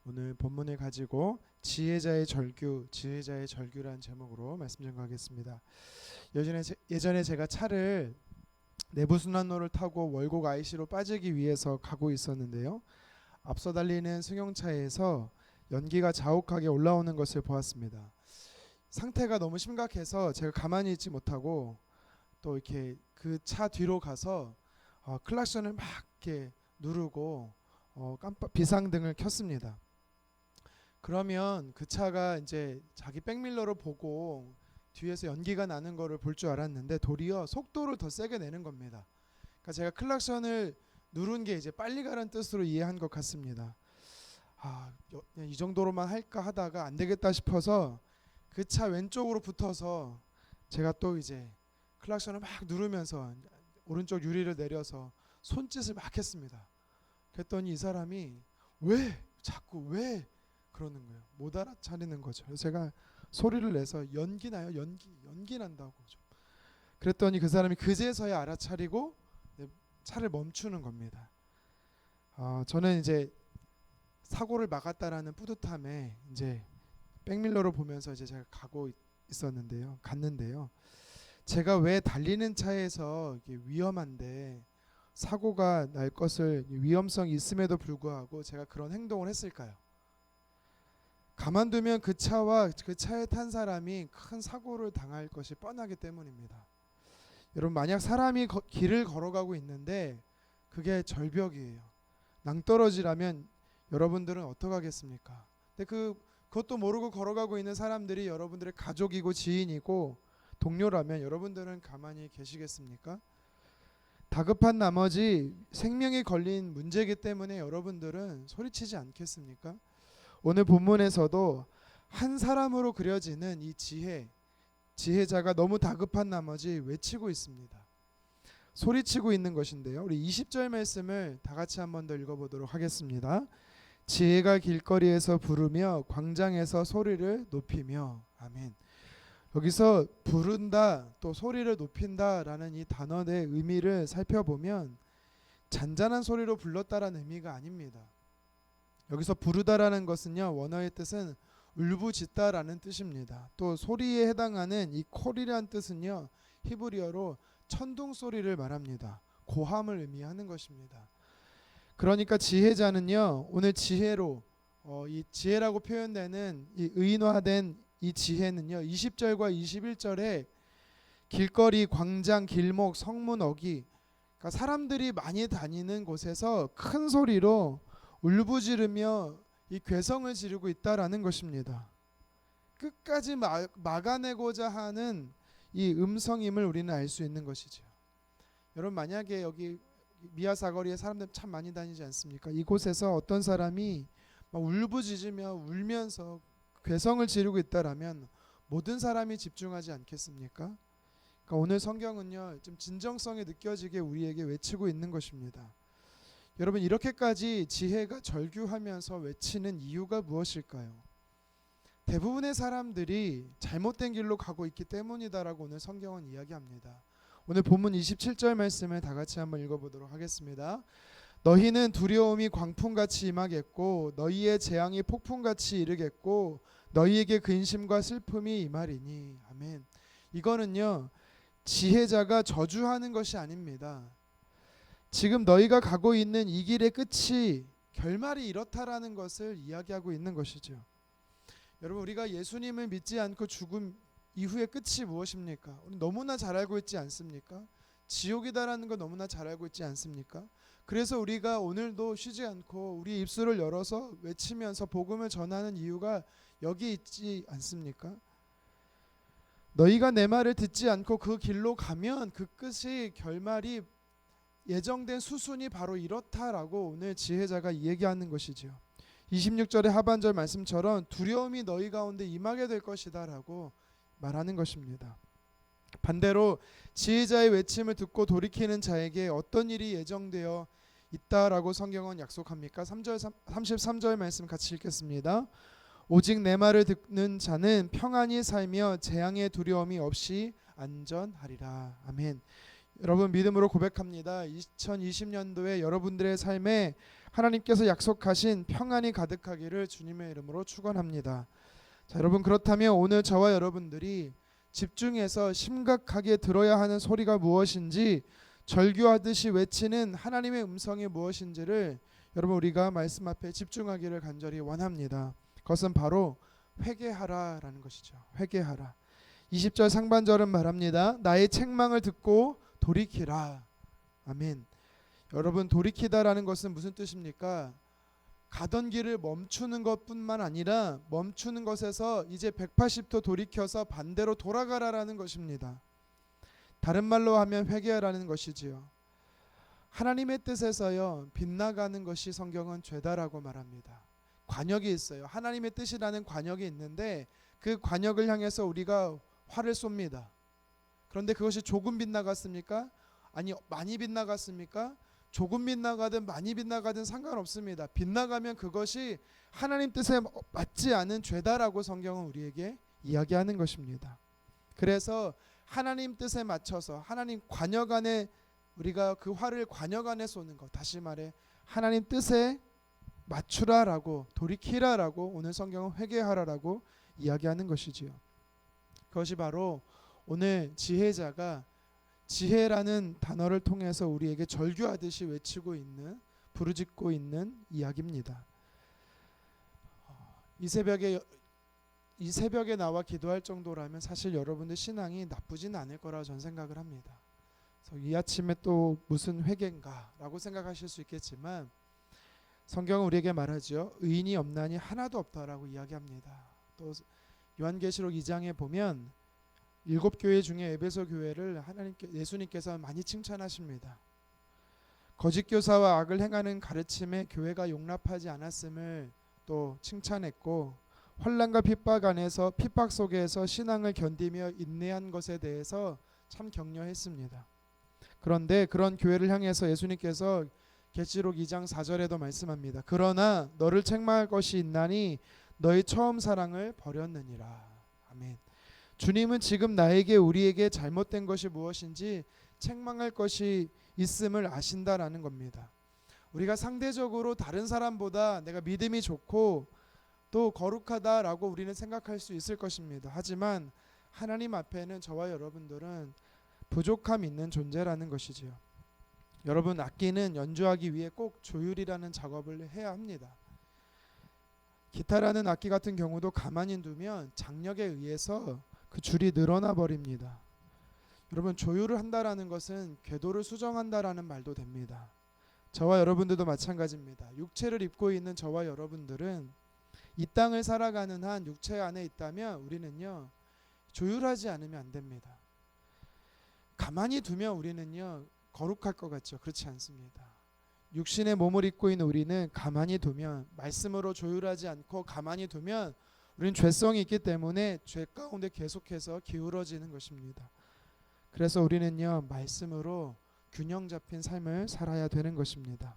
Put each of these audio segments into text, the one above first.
오늘 본문을 가지고 지혜자의 절규, 지혜자의 절규라는 제목으로 말씀 전가하겠습니다. 예전에 제가 차를 내부순환로를 타고 월곡 IC로 빠지기 위해서 가고 있었는데요. 앞서 달리는 승용차에서 연기가 자욱하게 올라오는 것을 보았습니다. 상태가 너무 심각해서 제가 가만히 있지 못하고 또 이렇게 그 차 뒤로 가서 클락션을 막 이렇게 누르고 비상등을 켰습니다. 그러면 그 차가 이제 자기 백밀러를 보고 뒤에서 연기가 나는 거를 볼 줄 알았는데 도리어 속도를 더 세게 내는 겁니다. 그러니까 제가 클락션을 누른 게 이제 빨리 가라는 뜻으로 이해한 것 같습니다. 이 정도로만 할까 하다가 안 되겠다 싶어서 그 차 왼쪽으로 붙어서 제가 또 이제 클락션을 막 누르면서 오른쪽 유리를 내려서 손짓을 막 했습니다. 그랬더니 이 사람이 왜 그러는 거예요. 못 알아차리는 거죠. 그래서 제가 소리를 내서 연기 나요. 연기 난다고 좀. 그랬더니 그 사람이 그제서야 알아차리고 차를 멈추는 겁니다. 저는 이제 사고를 막았다라는 뿌듯함에 이제 백밀러를 보면서 이제 제가 갔는데요. 제가 왜 달리는 차에서 이게 위험한데 사고가 날 것을 위험성이 있음에도 불구하고 제가 그런 행동을 했을까요? 가만두면 그 차와 그 차에 탄 사람이 큰 사고를 당할 것이 뻔하기 때문입니다. 여러분, 만약 사람이 길을 걸어가고 있는데 그게 절벽이에요. 낭떠러지라면 여러분들은 어떻게 하겠습니까? 근데 그것도 모르고 걸어가고 있는 사람들이 여러분들의 가족이고 지인이고 동료라면 여러분들은 가만히 계시겠습니까? 다급한 나머지 생명이 걸린 문제이기 때문에 여러분들은 소리치지 않겠습니까? 오늘 본문에서도 한 사람으로 그려지는 이 지혜자가 너무 다급한 나머지 외치고 있습니다. 소리치고 있는 것인데요. 우리 20절 말씀을 다 같이 한 번 더 읽어보도록 하겠습니다. 지혜가 길거리에서 부르며 광장에서 소리를 높이며. 아멘. 여기서 부른다 또 소리를 높인다라는 이 단어의 의미를 살펴보면 잔잔한 소리로 불렀다라는 의미가 아닙니다. 여기서 부르다라는 것은요, 원어의 뜻은 울부짖다라는 뜻입니다. 또 소리에 해당하는 이 콜이라는 뜻은요, 히브리어로 천둥 소리를 말합니다. 고함을 의미하는 것입니다. 그러니까 지혜자는요, 오늘 지혜로 이 지혜라고 표현되는 이 의인화된 이 지혜는요, 20절과 21절에 길거리, 광장, 길목, 성문, 어기, 그러니까 사람들이 많이 다니는 곳에서 큰 소리로 울부짖으며 이 괴성을 지르고 있다라는 것입니다. 끝까지 막아내고자 하는 이 음성임을 우리는 알 수 있는 것이죠. 여러분, 만약에 여기 미아 사거리에 사람들 참 많이 다니지 않습니까? 이곳에서 어떤 사람이 막 울부짖으며 울면서 괴성을 지르고 있다라면 모든 사람이 집중하지 않겠습니까? 그러니까 오늘 성경은요, 좀 진정성이 느껴지게 우리에게 외치고 있는 것입니다. 여러분, 이렇게까지 지혜가 절규하면서 외치는 이유가 무엇일까요? 대부분의 사람들이 잘못된 길로 가고 있기 때문이다라고 오늘 성경은 이야기합니다. 오늘 본문 27절 말씀을 다 같이 한번 읽어보도록 하겠습니다. 너희는 두려움이 광풍같이 임하겠고 너희의 재앙이 폭풍같이 이르겠고 너희에게 근심과 슬픔이 임하리니. 아멘. 이거는요, 지혜자가 저주하는 것이 아닙니다. 지금 너희가 가고 있는 이 길의 끝이 결말이 이렇다라는 것을 이야기하고 있는 것이죠. 여러분, 우리가 예수님을 믿지 않고 죽음 이후의 끝이 무엇입니까? 우리 너무나 잘 알고 있지 않습니까? 지옥이다라는 거 너무나 잘 알고 있지 않습니까? 그래서 우리가 오늘도 쉬지 않고 우리 입술을 열어서 외치면서 복음을 전하는 이유가 여기 있지 않습니까? 너희가 내 말을 듣지 않고 그 길로 가면 그 끝이 결말이 예정된 수순이 바로 이렇다라고 오늘 지혜자가 얘기하는 것이죠. 26절의 하반절 말씀처럼 두려움이 너희 가운데 임하게 될 것이다 라고 말하는 것입니다. 반대로 지혜자의 외침을 듣고 돌이키는 자에게 어떤 일이 예정되어 있다라고 성경은 약속합니까? 33절 말씀 같이 읽겠습니다. 오직 내 말을 듣는 자는 평안히 살며 재앙의 두려움이 없이 안전하리라. 아멘. 여러분 믿음으로 고백합니다. 2020년도에 여러분들의 삶에 하나님께서 약속하신 평안이 가득하기를 주님의 이름으로 축원합니다. 자, 여러분 그렇다면 오늘 저와 여러분들이 집중해서 심각하게 들어야 하는 소리가 무엇인지, 절규하듯이 외치는 하나님의 음성이 무엇인지를 여러분 우리가 말씀 앞에 집중하기를 간절히 원합니다. 그것은 바로 회개하라라는 것이죠. 회개하라. 20절 상반절은 말합니다. 나의 책망을 듣고 돌이키라. 아멘. 여러분 돌이키다라는 것은 무슨 뜻입니까? 가던 길을 멈추는 것뿐만 아니라 멈추는 것에서 이제 180도 돌이켜서 반대로 돌아가라라는 것입니다. 다른 말로 하면 회개하라는 것이지요. 하나님의 뜻에서요 빗나가는 것이 성경은 죄다라고 말합니다. 관역이 있어요. 하나님의 뜻이라는 관역이 있는데 그 관역을 향해서 우리가 활을 쏩니다. 그런데 그것이 조금 빗나갔습니까? 아니 많이 빗나갔습니까? 조금 빗나가든 많이 빗나가든 상관없습니다. 빗나가면 그것이 하나님 뜻에 맞지 않은 죄다라고 성경은 우리에게 이야기하는 것입니다. 그래서 하나님 뜻에 맞춰서 하나님 관역 안에 우리가 그 활을 관역 안에 쏘는 것, 다시 말해 하나님 뜻에 맞추라라고, 돌이키라라고 오늘 성경은 회개하라라고 이야기하는 것이지요. 그것이 바로 오늘 지혜자가 지혜라는 단어를 통해서 우리에게 절규하듯이 외치고 있는, 부르짖고 있는 이야기입니다. 이 새벽에 나와 기도할 정도라면 사실 여러분들 신앙이 나쁘진 않을 거라고 저는 생각을 합니다. 그래서 이 아침에 또 무슨 회개인가라고 생각하실 수 있겠지만 성경은 우리에게 말하죠. 의인이 없나니 하나도 없다라고 이야기합니다. 또 요한계시록 2장에 보면 7교회 중에 에베소 교회를 예수님께서 많이 칭찬하십니다. 거짓 교사와 악을 행하는 가르침에 교회가 용납하지 않았음을 또 칭찬했고, 환난과 핍박 속에서 신앙을 견디며 인내한 것에 대해서 참 격려했습니다. 그런데 그런 교회를 향해서 예수님께서 계시록 2장 4절에도 말씀합니다. 그러나 너를 책망할 것이 있나니 너의 처음 사랑을 버렸느니라. 아멘. 주님은 지금 우리에게 잘못된 것이 무엇인지 책망할 것이 있음을 아신다라는 겁니다. 우리가 상대적으로 다른 사람보다 내가 믿음이 좋고 또 거룩하다라고 우리는 생각할 수 있을 것입니다. 하지만 하나님 앞에는 저와 여러분들은 부족함 있는 존재라는 것이지요. 여러분 악기는 연주하기 위해 꼭 조율이라는 작업을 해야 합니다. 기타라는 악기 같은 경우도 가만히 두면 장력에 의해서 그 줄이 늘어나 버립니다. 여러분 조율을 한다라는 것은 궤도를 수정한다라는 말도 됩니다. 저와 여러분들도 마찬가지입니다. 육체를 입고 있는 저와 여러분들은 이 땅을 살아가는 한 육체 안에 있다면 우리는요 조율하지 않으면 안 됩니다. 가만히 두면 우리는요 거룩할 것 같죠. 그렇지 않습니다. 육신의 몸을 입고 있는 우리는 가만히 두면, 말씀으로 조율하지 않고 가만히 두면 우리는 죄성이 있기 때문에 죄 가운데 계속해서 기울어지는 것입니다. 그래서 우리는요 말씀으로 균형 잡힌 삶을 살아야 되는 것입니다.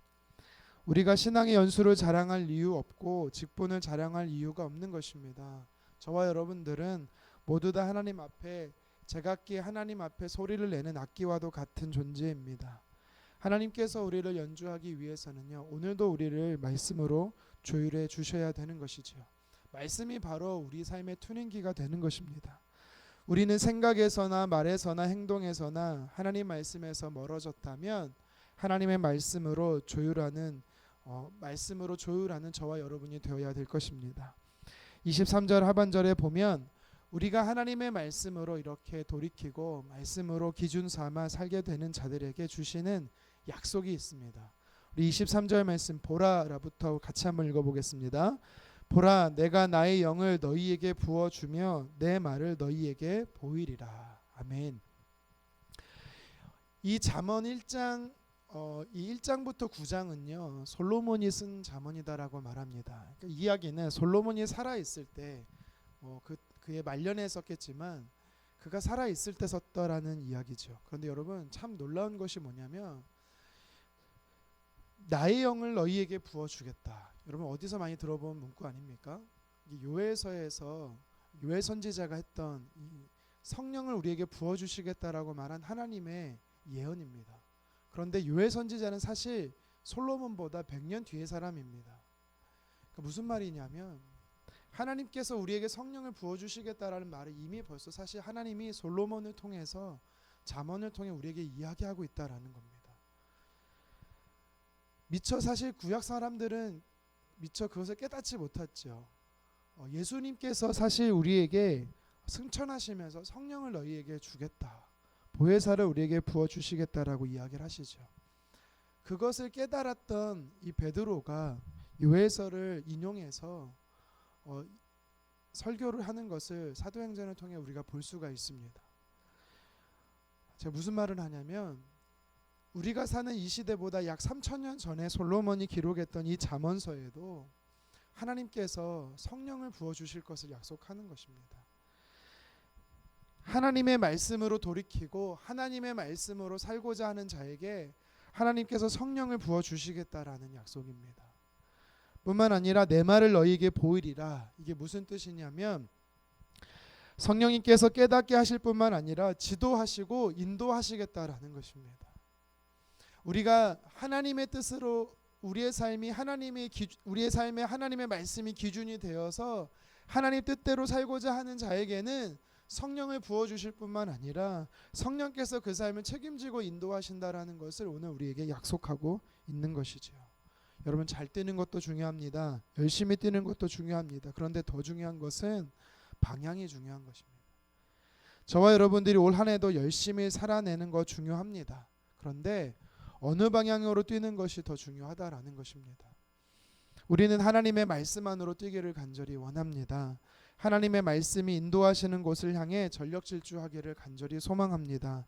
우리가 신앙의 연수를 자랑할 이유 없고 직분을 자랑할 이유가 없는 것입니다. 저와 여러분들은 모두 다 하나님 앞에 제각기 하나님 앞에 소리를 내는 악기와도 같은 존재입니다. 하나님께서 우리를 연주하기 위해서는요 오늘도 우리를 말씀으로 조율해 주셔야 되는 것이죠. 말씀이 바로 우리 삶의 튜닝기가 되는 것입니다. 우리는 생각에서나 말에서나 행동에서나 하나님 말씀에서 멀어졌다면 하나님의 말씀으로 조율하는 저와 여러분이 되어야 될 것입니다. 23절 하반절에 보면 우리가 하나님의 말씀으로 이렇게 돌이키고 말씀으로 기준 삼아 살게 되는 자들에게 주시는 약속이 있습니다. 우리 23절 말씀 보라라부터 같이 한번 읽어보겠습니다. 보라, 내가 나의 영을 너희에게 부어주며 내 말을 너희에게 보이리라. 아멘. 이 잠언 1장 이 1장부터 9장은요 솔로몬이 쓴 잠언이다라고 말합니다. 그러니까 이야기는 솔로몬이 살아 있을 때 그의 말년에 썼겠지만 그가 살아 있을 때 썼다라는 이야기죠. 그런데 여러분 참 놀라운 것이 뭐냐면 나의 영을 너희에게 부어주겠다. 여러분 어디서 많이 들어본 문구 아닙니까? 요엘서에서 요엘 선지자가 했던 이 성령을 우리에게 부어주시겠다라고 말한 하나님의 예언입니다. 그런데 요엘 선지자는 사실 솔로몬보다 100년 뒤의 사람입니다. 그러니까 무슨 말이냐면 하나님께서 우리에게 성령을 부어주시겠다라는 말을 이미 벌써 사실 하나님이 솔로몬을 통해서 잠언을 통해 우리에게 이야기하고 있다라는 겁니다. 미처 사실 구약 사람들은 미처 그것을 깨닫지 못했죠. 예수님께서 사실 우리에게 승천하시면서 성령을 너희에게 주겠다, 보혜사를 우리에게 부어주시겠다라고 이야기를 하시죠. 그것을 깨달았던 이 베드로가 요엘서를 인용해서 설교를 하는 것을 사도행전을 통해 우리가 볼 수가 있습니다. 제가 무슨 말을 하냐면 우리가 사는 이 시대보다 약 3000년 전에 솔로몬이 기록했던 이 잠언서에도 하나님께서 성령을 부어주실 것을 약속하는 것입니다. 하나님의 말씀으로 돌이키고 하나님의 말씀으로 살고자 하는 자에게 하나님께서 성령을 부어주시겠다라는 약속입니다. 뿐만 아니라 내 말을 너희에게 보이리라. 이게 무슨 뜻이냐면 성령님께서 깨닫게 하실 뿐만 아니라 지도하시고 인도하시겠다라는 것입니다. 우리가 하나님의 뜻으로 우리의 삶에 하나님의 말씀이 기준이 되어서 하나님 뜻대로 살고자 하는 자에게는 성령을 부어주실 뿐만 아니라 성령께서 그 삶을 책임지고 인도하신다라는 것을 오늘 우리에게 약속하고 있는 것이죠. 여러분, 잘 뛰는 것도 중요합니다. 열심히 뛰는 것도 중요합니다. 그런데 더 중요한 것은 방향이 중요한 것입니다. 저와 여러분들이 올 한 해도 열심히 살아내는 거 중요합니다. 그런데 어느 방향으로 뛰는 것이 더 중요하다라는 것입니다. 우리는 하나님의 말씀 안으로 뛰기를 간절히 원합니다. 하나님의 말씀이 인도하시는 곳을 향해 전력 질주하기를 간절히 소망합니다.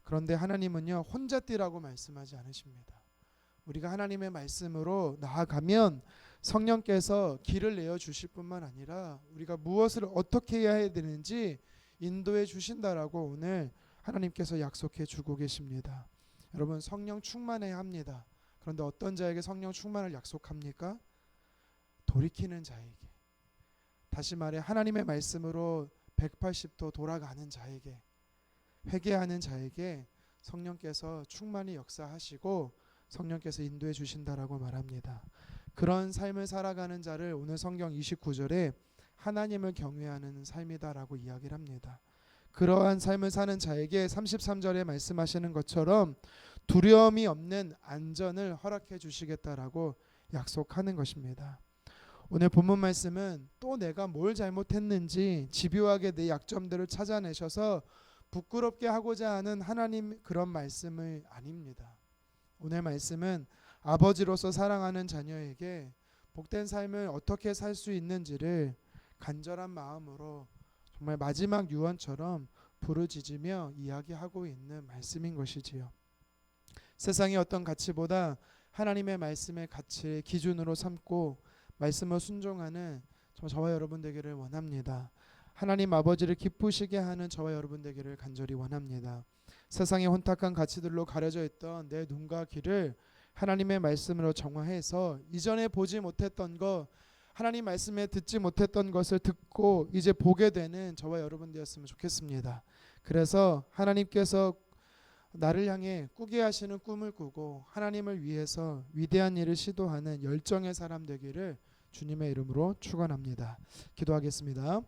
그런데 하나님은요, 혼자 뛰라고 말씀하지 않으십니다. 우리가 하나님의 말씀으로 나아가면 성령께서 길을 내어 주실 뿐만 아니라 우리가 무엇을 어떻게 해야 되는지 인도해 주신다라고 오늘 하나님께서 약속해 주고 계십니다. 여러분, 성령 충만해야 합니다. 그런데 어떤 자에게 성령 충만을 약속합니까? 돌이키는 자에게, 다시 말해 하나님의 말씀으로 180도 돌아가는 자에게, 회개하는 자에게 성령께서 충만히 역사하시고 성령께서 인도해 주신다라고 말합니다. 그런 삶을 살아가는 자를 오늘 성경 29절에 하나님을 경외하는 삶이다라고 이야기를 합니다. 그러한 삶을 사는 자에게 33절에 말씀하시는 것처럼 두려움이 없는 안전을 허락해 주시겠다라고 약속하는 것입니다. 오늘 본문 말씀은 또 내가 뭘 잘못했는지 집요하게 내 약점들을 찾아내셔서 부끄럽게 하고자 하는 하나님 그런 말씀이 아닙니다. 오늘 말씀은 아버지로서 사랑하는 자녀에게 복된 삶을 어떻게 살 수 있는지를 간절한 마음으로 정말 마지막 유언처럼 부르짖으며 이야기하고 있는 말씀인 것이지요. 세상의 어떤 가치보다 하나님의 말씀의 가치를 기준으로 삼고 말씀을 순종하는 저와 여러분 되기를 원합니다. 하나님 아버지를 기쁘시게 하는 저와 여러분 되기를 간절히 원합니다. 세상의 혼탁한 가치들로 가려져 있던 내 눈과 귀를 하나님의 말씀으로 정화해서 이전에 보지 못했던 것, 하나님 말씀에 듣지 못했던 것을 듣고 이제 보게 되는 저와 여러분 되었으면 좋겠습니다. 그래서 하나님께서 나를 향해 꾸게 하시는 꿈을 꾸고 하나님을 위해서 위대한 일을 시도하는 열정의 사람 되기를 주님의 이름으로 축원합니다. 기도하겠습니다.